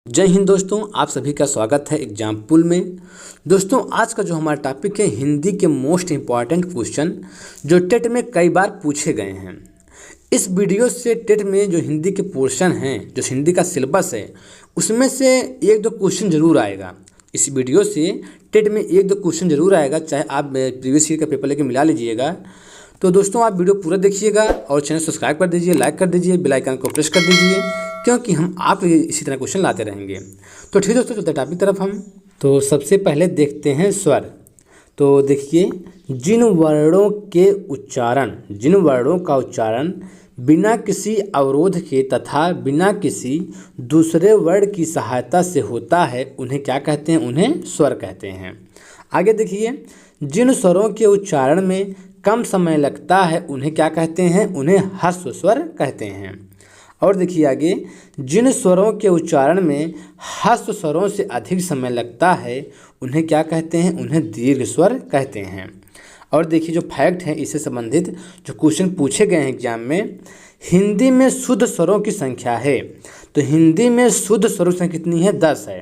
जय हिंद दोस्तों, आप सभी का स्वागत है एग्जाम पुल में। दोस्तों, आज का जो हमारा टॉपिक है हिंदी के मोस्ट इम्पॉर्टेंट क्वेश्चन जो टेट में कई बार पूछे गए हैं। इस वीडियो से टेट में जो हिंदी के पोर्शन हैं, जो हिंदी का सिलेबस है, उसमें से एक दो क्वेश्चन जरूर आएगा। इस वीडियो से टेट में एक दो क्वेश्चन जरूर आएगा, चाहे आप प्रीवियस ईयर का पेपर लेके मिला लीजिएगा। तो दोस्तों, आप वीडियो पूरा देखिएगा और चैनल सब्सक्राइब कर दीजिए, लाइक कर दीजिए, बेल आइकन को प्रेस कर दीजिए, क्योंकि हम आप इसी तरह क्वेश्चन लाते रहेंगे। तो ठीक है दोस्तों, चलते टॉपिक तरफ हम। तो सबसे पहले देखते हैं स्वर। तो देखिए, जिन वर्णों का उच्चारण बिना किसी अवरोध के तथा बिना किसी दूसरे वर्ण की सहायता से होता है, उन्हें क्या कहते हैं? उन्हें स्वर कहते हैं। आगे देखिए, जिन स्वरों के उच्चारण में कम समय लगता है, उन्हें क्या कहते हैं? उन्हें ह्रस्व स्वर कहते हैं। और देखिए आगे, जिन स्वरों के उच्चारण में ह्रस्व स्वरों से अधिक समय लगता है, उन्हें क्या कहते हैं? उन्हें दीर्घ स्वर कहते हैं। और देखिए, जो फैक्ट है इससे संबंधित जो क्वेश्चन पूछे गए हैं एग्जाम में, हिंदी में शुद्ध स्वरों की संख्या है। तो हिंदी में शुद्ध स्वरों की संख्या कितनी है? 10 है।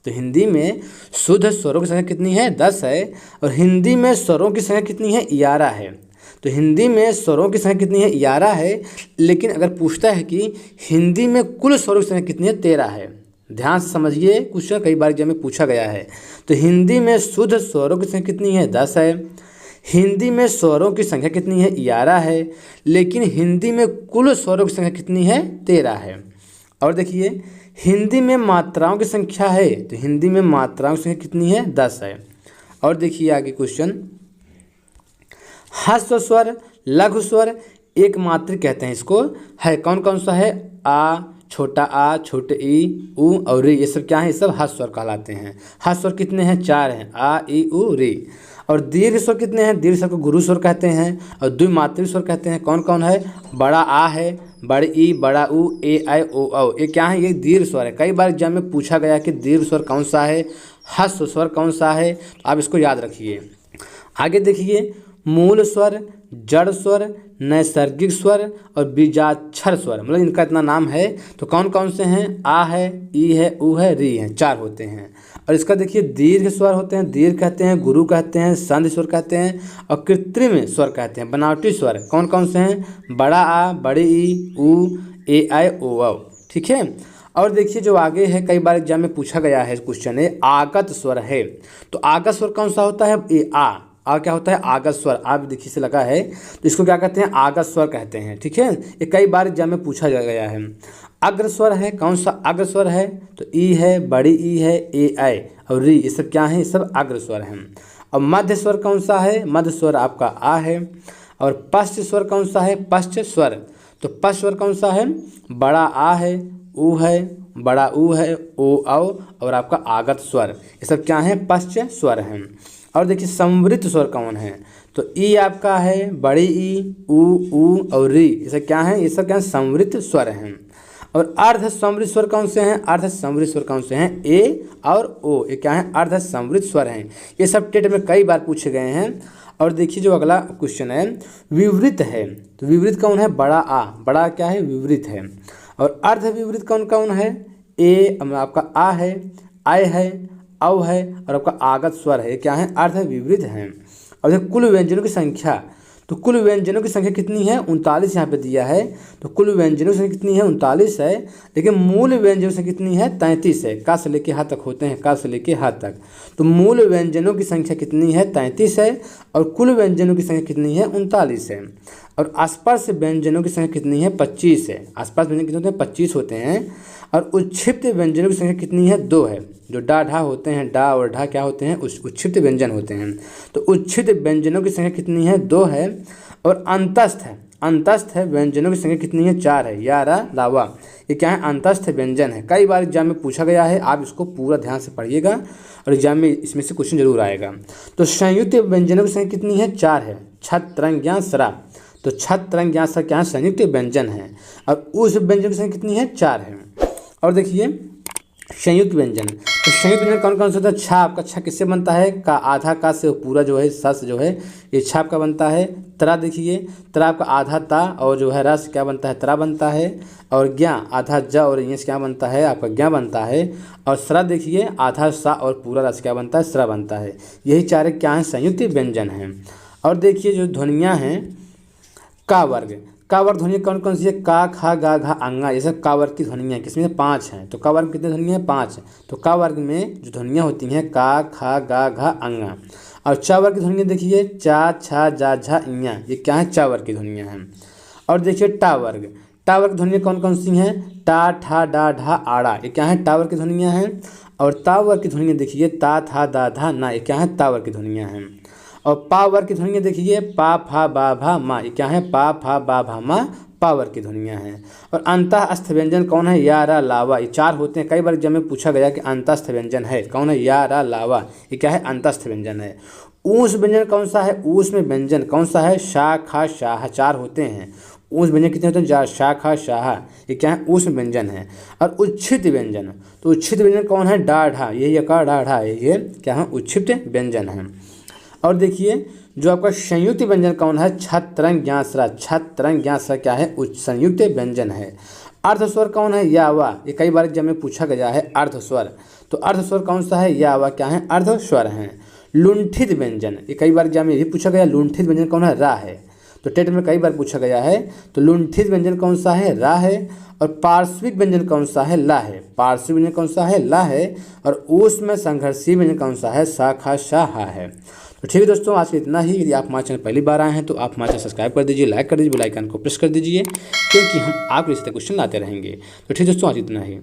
तो हिंदी में शुद्ध स्वरों की संख्या कितनी है? 10 है। और हिंदी में स्वरों की संख्या कितनी है? 11 है। तो हिंदी में स्वरों की संख्या कितनी है? 11 है। लेकिन अगर पूछता है कि हिंदी में कुल स्वरों की संख्या कितनी है? 13 है। ध्यान से समझिए, क्वेश्चन कई बार एग्जाम में पूछा गया है। तो हिंदी में शुद्ध स्वरों की संख्या कितनी है? 10 है। हिंदी में स्वरों की संख्या कितनी है? 11 है। लेकिन हिंदी में कुल स्वरों की संख्या कितनी है? 13 है। और देखिए, हिंदी में मात्राओं की संख्या है। तो हिंदी में मात्राओं की संख्या कितनी है? 10 है। और देखिए आगे क्वेश्चन, ह्रस्व स्वर, लघु स्वर, एक मात्रिक कहते हैं इसको, है कौन कौन सा है? आ, छोटा आ, छोटे ई, उ और री, ये सब क्या है? ये सब ह्रस्व स्वर कहलाते हैं। ह्रस्व स्वर कितने हैं? 4 हैं, आ, ई, उ, री। और दीर्घ स्वर कितने हैं? दीर्घ स्वर को गुरु स्वर कहते हैं। और द्विमात्रिक स्वर कहते हैं। कौन कौन है? बड़ा आ है, बड़ी ई, बड़ा उ, ए, आई, ओ, औ, ये क्या है? ये दीर्घ स्वर है। कई बार एग्जाम में पूछा गया कि दीर्घ स्वर कौन सा है, ह्रस्व स्वर कौन सा है, तो आप इसको याद रखिए। आगे देखिए, मूल स्वर, जड़ स्वर, नैसर्गिक स्वर और बीजाक्षर स्वर, मतलब इनका इतना नाम है। तो कौन कौन से हैं? आ है, ई है, उ है, री है, 4 होते हैं। और इसका देखिए, दीर्घ स्वर होते हैं, दीर्घ कहते हैं, गुरु कहते हैं, संधि स्वर कहते हैं और कृत्रिम स्वर कहते हैं, बनावटी स्वर। कौन कौन से हैं? बड़ा आ, बड़ी ई, उ, ए, आई, ओ, औ। ठीक है। और देखिए, जो आगे है, कई बार एग्जाम में पूछा गया है क्वेश्चन है, आगत स्वर है। तो आगत स्वर कौन सा होता है? ए, आ क्या होता है? आगत स्वर। आप देखिए से लगा है, तो इसको क्या कहते हैं? आगत स्वर कहते हैं। ठीक है, ये कई बार एग्जाम में पूछा गया है। अग्र स्वर है, कौन सा अग्र स्वर है? तो ई है, बड़ी ई है, ए, आई और री, ये सब क्या है? ये सब अग्र स्वर हैं। और मध्य स्वर कौन सा है? मध्य स्वर आपका आ है। और पश्च स्वर कौन सा है? पश्च स्वर। तो पश्च स्वर कौन सा है? बड़ा आ है, उ है, बड़ा उ है, ओ, औ और आपका आगत स्वर, ये सब क्या है? पश्च स्वर हैं। और देखिए, संवृत स्वर कौन है? तो ई आपका है, बड़ी ई, उ और री, ये सब क्या है? ये सब क्या है? संवृत स्वर हैं। और अर्ध संवृत स्वर कौन से हैं? अर्ध संवृत स्वर कौन से हैं? ए और ओ, ये क्या है? अर्ध संवृत स्वर हैं। ये सब टेट में कई बार पूछे गए हैं। और देखिए, जो अगला क्वेश्चन है, विवृत है। तो विवृत कौन है? बड़ा आ, बड़ा क्या है? विवृत है। और अर्ध विवृत कौन कौन है? ए आपका आ है, आय है, औ है और आपका आगत स्वर है, क्या है? अर्ध विवृत हैं। और देखिए, कुल व्यंजनों की संख्या। तो कुल व्यंजनों की संख्या कितनी है? 39 यहाँ पे दिया है। तो कुल व्यंजनों की संख्या कितनी है? 39 है। लेकिन मूल व्यंजनों की संख्या कितनी है? 33 है। का से लेके हा तक होते हैं, का से लेके हा तक। तो मूल व्यंजनों की संख्या कितनी है? 33 है। और कुल व्यंजनों की संख्या कितनी है? 39 है। और आसपास व्यंजनों की संख्या कितनी है? 25 है। आसपास व्यंजन कितने होते हैं? 25 होते हैं। और उच्छिप्त व्यंजनों की संख्या कितनी है? 2 है। जो डा ढा होते हैं, डा और ढा क्या होते हैं? उच्छिप्त व्यंजन होते हैं। तो उच्छिप्त व्यंजनों की संख्या कितनी है? 2 है। और अंतस्थ है व्यंजनों की संख्या कितनी है? 4 है। यारा लावा, ये क्या है? अंतस्थ व्यंजन है। कई बार एग्जाम में पूछा गया है, आप इसको पूरा ध्यान से पढ़िएगा और एग्जाम में इसमें से क्वेश्चन जरूर आएगा। तो संयुक्त व्यंजनों की संख्या कितनी है? 4 है। छत, तरंग, ज्ञान, सरा। तो छत, तरंग, ज्ञान, सरा क्या है? संयुक्त व्यंजन है। और उस व्यंजन की संख्या कितनी है? 4 है। और देखिए, संयुक्त व्यंजन, तो संयुक्त व्यंजन कौन कौन सा होता है? छा, आपका छा किससे बनता है? का, आधा का से पूरा जो है सा से जो है ये छा आपका बनता है। तरा देखिए, तरा आपका आधा ता और जो है रा से क्या बनता है? तरा बनता है। और ज्ञा, आधा ज और ये से क्या बनता है? आपका ज्ञा बनता है। और सरा देखिए, आधा सा और पूरा रा से क्या बनता है? सरा बनता है। यही चार क्या हैं? संयुक्त व्यंजन हैं। और देखिए जो ध्वनियाँ हैं, का वर्ग, का वर्ग ध्वनि कौन कौन सी है? का, खा, गा, घा, अंगा, ये सब का वर्ग की ध्वनियाँ हैं। किसमें? 5 हैं। तो का वर्ग में कितने ध्वनियाँ हैं? 5 हैं। तो का वर्ग में जो ध्वनियाँ होती हैं का, खा, गा, घा, अंगा। और चा वर्ग की ध्वनियाँ देखिए, चा, छा, जा, झा, इया, ये क्या है? चा वर्ग की ध्वनियाँ हैं। और देखिए टा वर्ग, टा वर्ग ध्वनियाँ कौन कौन सी हैं? टा, ठा, डा, ढा, आड़ा, ये क्या है? टा वर्ग की ध्वनियाँ हैं। और ता वर्ग की ध्वनियाँ देखिए, ता, था, दा, धा, ना, ये क्या है? ता वर्ग की ध्वनियाँ हैं। और पा वर्ग की ध्वनियाँ देखिए, पा, फा, बा, भा, मा, ये क्या है? पा, फा, बा, भा, मा, पा वर्ग की ध्वनियाँ हैं। और अंतःस्थ व्यंजन कौन है? या, रा, लावा, ये 4 होते हैं। कई बार जब में पूछा गया कि अंतःस्थ व्यंजन है कौन है? या, रा, लावा, ये क्या है? अंतःस्थ व्यंजन है। ऊष्म व्यंजन कौन सा है? ऊष्म व्यंजन कौन सा है? शा, खा, शाह, 4 होते हैं। ऊष्म व्यंजन कितने होते हैं? जा, शा, खा, शाह, ये क्या है? ऊष्म व्यंजन है। और उच्छित व्यंजन, तो उच्छित व्यंजन कौन है? डा, ढा, ये यकार, डा, ढा, ये क्या है? उच्छित व्यंजन है। और देखिए जो आपका संयुक्त व्यंजन कौन है? छत्रंग, ज्ञासरा, छत्रंग, ज्ञासरा क्या है? संयुक्त व्यंजन है। अर्धस्वर कौन है? या, वा, ये कई बार जब में पूछा गया है अर्धस्वर, तो अर्धस्वर कौन सा है? या, वा क्या है? अर्धस्वर हैं। लुंठित व्यंजन, ये कई बार जब में भी पूछा गया, लुंठित व्यंजन कौन है? रा है। तो टेट में कई बार पूछा गया है, तो लुंठित व्यंजन कौन सा है? रा है। और पार्श्विक व्यंजन कौन सा है? ला है। पार्श्विक व्यंजन कौन सा है? ला है। और ऊष्म संघर्षीय व्यंजन कौन सा है? सा, खा, शा, हा है। तो ठीक है दोस्तों, आज के इतना ही। यदि आप हमारे चैनल पहली बार आए हैं तो आप हमारे चैनल सब्सक्राइब कर दीजिए, लाइक कर दीजिए, बेल आइकन को प्रेस कर दीजिए, क्योंकि हम आपके इस तरह क्वेश्चन लाते रहेंगे। तो ठीक है दोस्तों, आज इतना ही।